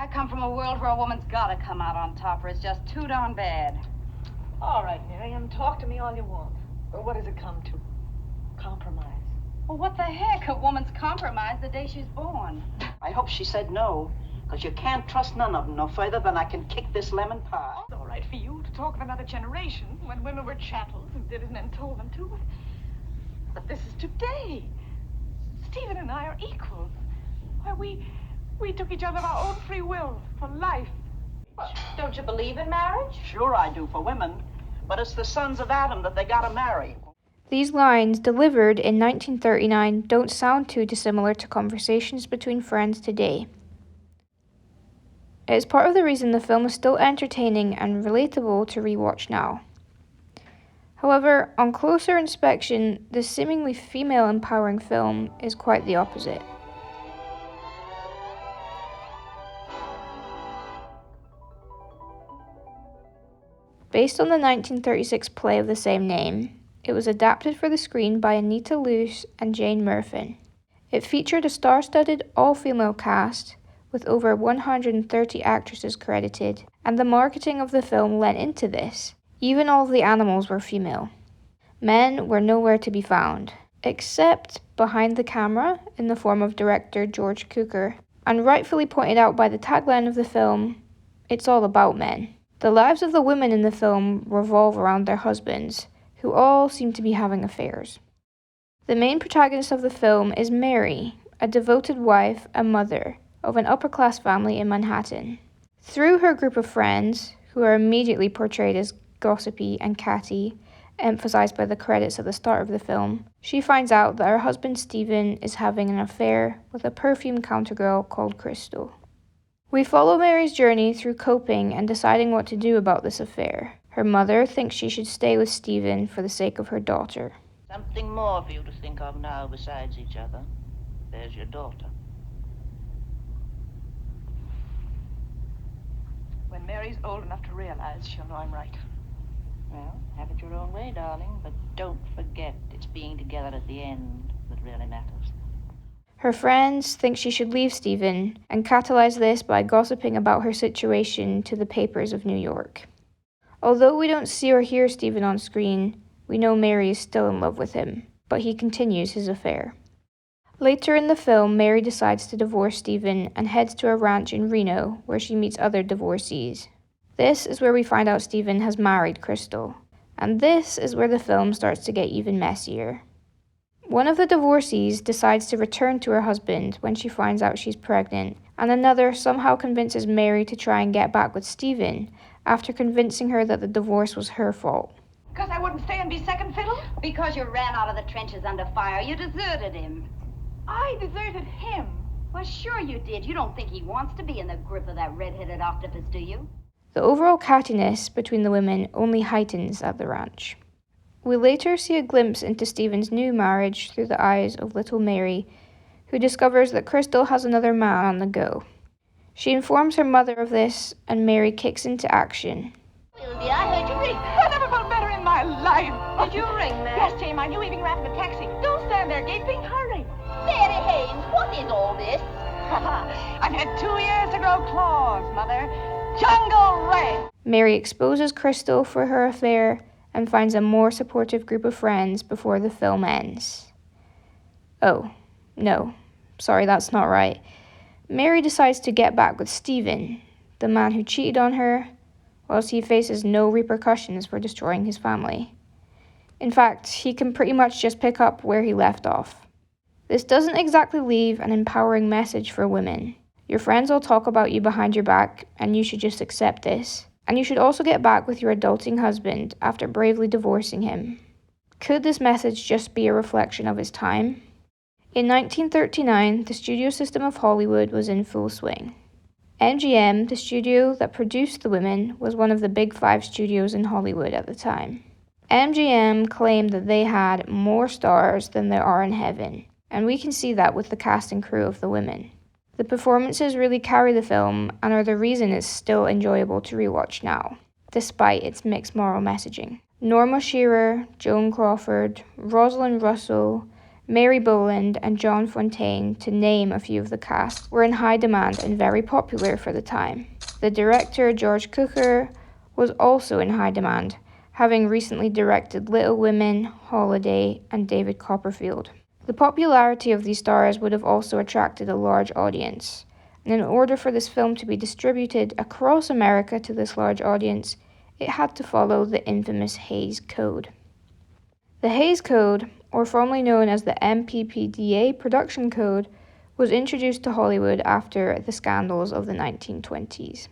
I come from a world where a woman's gotta come out on top, or it's just too darn bad. All right, Miriam, talk to me all you want. But what does it come to? Compromise. Well, what the heck? A woman's compromised the day she's born. I hope she said no, because you can't trust none of them no further than I can kick this lemon pie. It's all right for you to talk of another generation when women were chattels and did as men told them to. But this is today. Stephen and I are equals. Why, we took each other of our own free will for life. Well, don't you believe in marriage? Sure I do for women, but it's the sons of Adam that they gotta marry. These lines, delivered in 1939, don't sound too dissimilar to conversations between friends today. It is part of the reason the film is still entertaining and relatable to rewatch now. However, on closer inspection, this seemingly female-empowering film is quite the opposite. Based on the 1936 play of the same name, it was adapted for the screen by Anita Loos and Jane Murfin. It featured a star-studded all-female cast with over 130 actresses credited, and the marketing of the film lent into this. Even all of the animals were female. Men were nowhere to be found, except behind the camera in the form of director George Cukor, and rightfully pointed out by the tagline of the film, "It's all about men." The lives of the women in the film revolve around their husbands, who all seem to be having affairs. The main protagonist of the film is Mary, a devoted wife and mother of an upper-class family in Manhattan. Through her group of friends, who are immediately portrayed as gossipy and catty, emphasized by the credits at the start of the film, she finds out that her husband Stephen is having an affair with a perfume countergirl called Crystal. We follow Mary's journey through coping and deciding what to do about this affair. Her mother thinks she should stay with Stephen for the sake of her daughter. Something more for you to think of now besides each other. There's your daughter. When Mary's old enough to realize, she'll know I'm right. Well, have it your own way, darling, but don't forget it's being together at the end that really matters. Her friends think she should leave Stephen and catalyze this by gossiping about her situation to the papers of New York. Although we don't see or hear Stephen on screen, we know Mary is still in love with him, but he continues his affair. Later in the film, Mary decides to divorce Stephen and heads to a ranch in Reno where she meets other divorcees. This is where we find out Stephen has married Crystal, and this is where the film starts to get even messier. One of the divorcees decides to return to her husband when she finds out she's pregnant, and another somehow convinces Mary to try and get back with Stephen after convincing her that the divorce was her fault. Because I wouldn't stay and be second fiddle? Because you ran out of the trenches under fire. You deserted him. I deserted him. Well, sure you did. You don't think he wants to be in the grip of that red-headed octopus, do you? The overall cattiness between the women only heightens at the ranch. We later see a glimpse into Stephen's new marriage through the eyes of little Mary, who discovers that Crystal has another man on the go. She informs her mother of this, and Mary kicks into action. Sylvia, I heard you ring. I never felt better in my life. Did you ring, Mary? Yes, Jane, I knew even ran in a taxi. Don't stand there gaping. Hurry. Mary Haynes, what is all this? I've had 2 years to grow claws, Mother. Jungle red. Mary exposes Crystal for her affair and finds a more supportive group of friends before the film ends. Oh, no. Sorry, that's not right. Mary decides to get back with Stephen, the man who cheated on her, whilst he faces no repercussions for destroying his family. In fact, he can pretty much just pick up where he left off. This doesn't exactly leave an empowering message for women. Your friends will talk about you behind your back, and you should just accept this. And you should also get back with your adulting husband after bravely divorcing him. Could this message just be a reflection of his time? In 1939, the studio system of Hollywood was in full swing. MGM, the studio that produced The Women, was one of the big 5 studios in Hollywood at the time. MGM claimed that they had more stars than there are in heaven, and we can see that with the cast and crew of The Women. The performances really carry the film and are the reason it's still enjoyable to rewatch now, despite its mixed moral messaging. Norma Shearer, Joan Crawford, Rosalind Russell, Mary Boland and John Fontaine, to name a few of the cast, were in high demand and very popular for the time. The director, George Cukor, was also in high demand, having recently directed Little Women, Holiday, and David Copperfield. The popularity of these stars would have also attracted a large audience, and in order for this film to be distributed across America to this large audience, it had to follow the infamous Hays Code. The Hays Code, or formerly known as the MPPDA Production Code, was introduced to Hollywood after the scandals of the 1920s.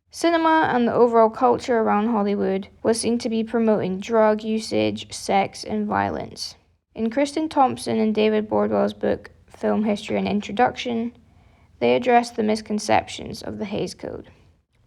Cinema and the overall culture around Hollywood was seen to be promoting drug usage, sex, and violence. In Kristen Thompson and David Bordwell's book, Film History and Introduction, they addressed the misconceptions of the Hays Code.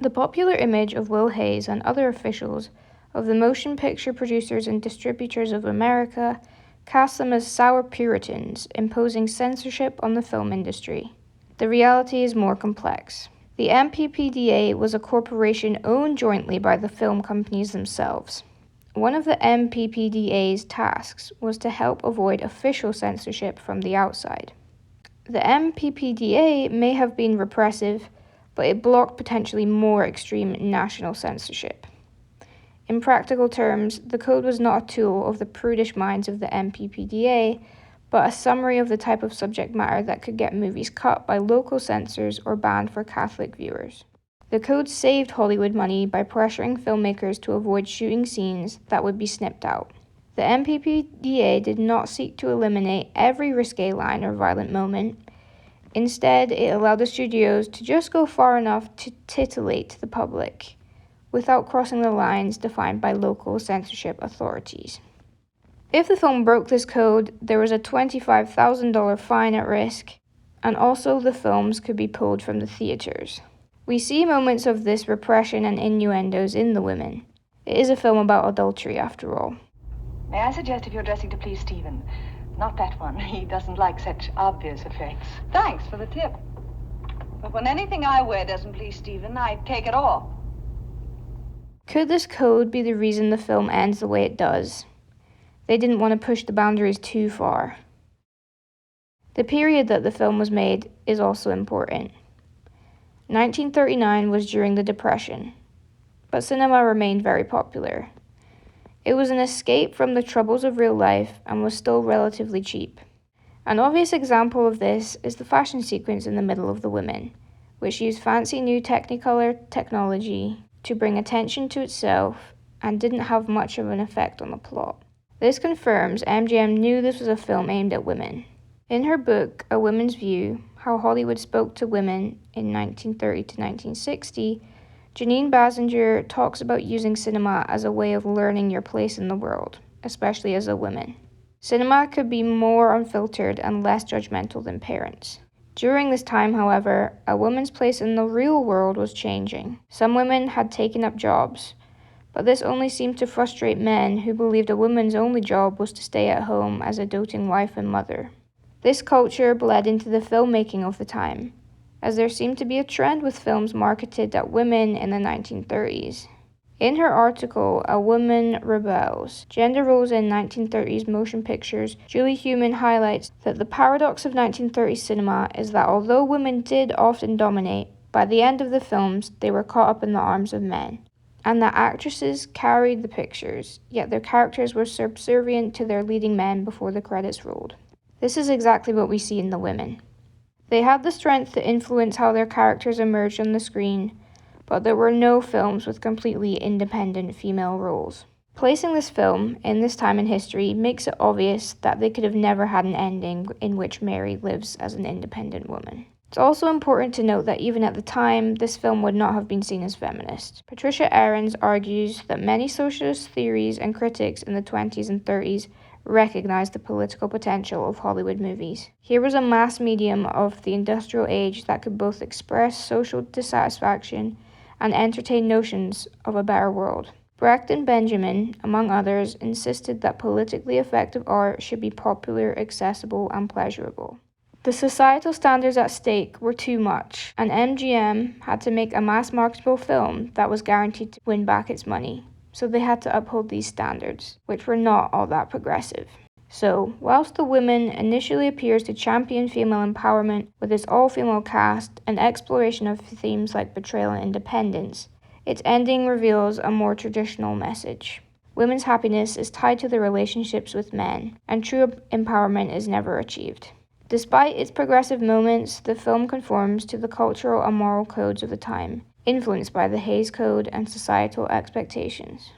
The popular image of Will Hays and other officials of the Motion Picture Producers and Distributors of America cast them as sour Puritans, imposing censorship on the film industry. The reality is more complex. The MPPDA was a corporation owned jointly by the film companies themselves. One of the MPPDA's tasks was to help avoid official censorship from the outside. The MPPDA may have been repressive, but it blocked potentially more extreme national censorship. In practical terms, the code was not a tool of the prudish minds of the MPPDA, but a summary of the type of subject matter that could get movies cut by local censors or banned for Catholic viewers. The code saved Hollywood money by pressuring filmmakers to avoid shooting scenes that would be snipped out. The MPPDA did not seek to eliminate every risque line or violent moment. Instead, it allowed the studios to just go far enough to titillate the public, without crossing the lines defined by local censorship authorities. If the film broke this code, there was a $25,000 fine at risk, and also the films could be pulled from the theaters. We see moments of this repression and innuendos in The Women. It is a film about adultery, after all. May I suggest if you're dressing to please Stephen? Not that one. He doesn't like such obvious effects. Thanks for the tip. But when anything I wear doesn't please Stephen, I take it off. Could this code be the reason the film ends the way it does? They didn't want to push the boundaries too far. The period that the film was made is also important. 1939 was during the Depression, but cinema remained very popular. It was an escape from the troubles of real life and was still relatively cheap. An obvious example of this is the fashion sequence in the middle of The Women, which used fancy new Technicolor technology to bring attention to itself and didn't have much of an effect on the plot. This confirms MGM knew this was a film aimed at women. In her book, A Woman's View, How Hollywood Spoke to Women in 1930 to 1960, Janine Basinger talks about using cinema as a way of learning your place in the world, especially as a woman. Cinema could be more unfiltered and less judgmental than parents. During this time, however, a woman's place in the real world was changing. Some women had taken up jobs, but this only seemed to frustrate men who believed a woman's only job was to stay at home as a doting wife and mother. This culture bled into the filmmaking of the time, as there seemed to be a trend with films marketed at women in the 1930s. In her article, A Woman Rebels, Gender Roles in 1930s Motion Pictures, Julie Heumann highlights that the paradox of 1930s cinema is that although women did often dominate, by the end of the films they were caught up in the arms of men, and that actresses carried the pictures, yet their characters were subservient to their leading men before the credits rolled. This is exactly what we see in The Women. They had the strength to influence how their characters emerged on the screen, but there were no films with completely independent female roles. Placing this film in this time in history makes it obvious that they could have never had an ending in which Mary lives as an independent woman. It's also important to note that even at the time, this film would not have been seen as feminist. Patricia Ahrens argues that many socialist theories and critics in the 20s and 30s recognized the political potential of Hollywood movies. Here was a mass medium of the industrial age that could both express social dissatisfaction and entertain notions of a better world. Brecht and Benjamin, among others, insisted that politically effective art should be popular, accessible, and pleasurable. The societal standards at stake were too much, and MGM had to make a mass marketable film that was guaranteed to win back its money. So they had to uphold these standards, which were not all that progressive. So, whilst The Women initially appears to champion female empowerment with its all-female cast and exploration of themes like betrayal and independence, its ending reveals a more traditional message. Women's happiness is tied to their relationships with men, and true empowerment is never achieved. Despite its progressive moments, the film conforms to the cultural and moral codes of the time, influenced by the Hays Code and societal expectations.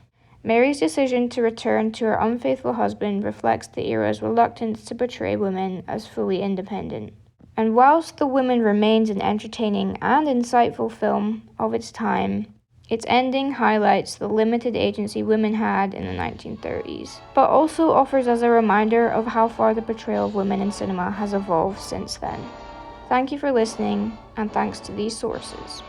Mary's decision to return to her unfaithful husband reflects the era's reluctance to portray women as fully independent. And whilst The Women remains an entertaining and insightful film of its time, its ending highlights the limited agency women had in the 1930s, but also offers us a reminder of how far the portrayal of women in cinema has evolved since then. Thank you for listening, and thanks to these sources.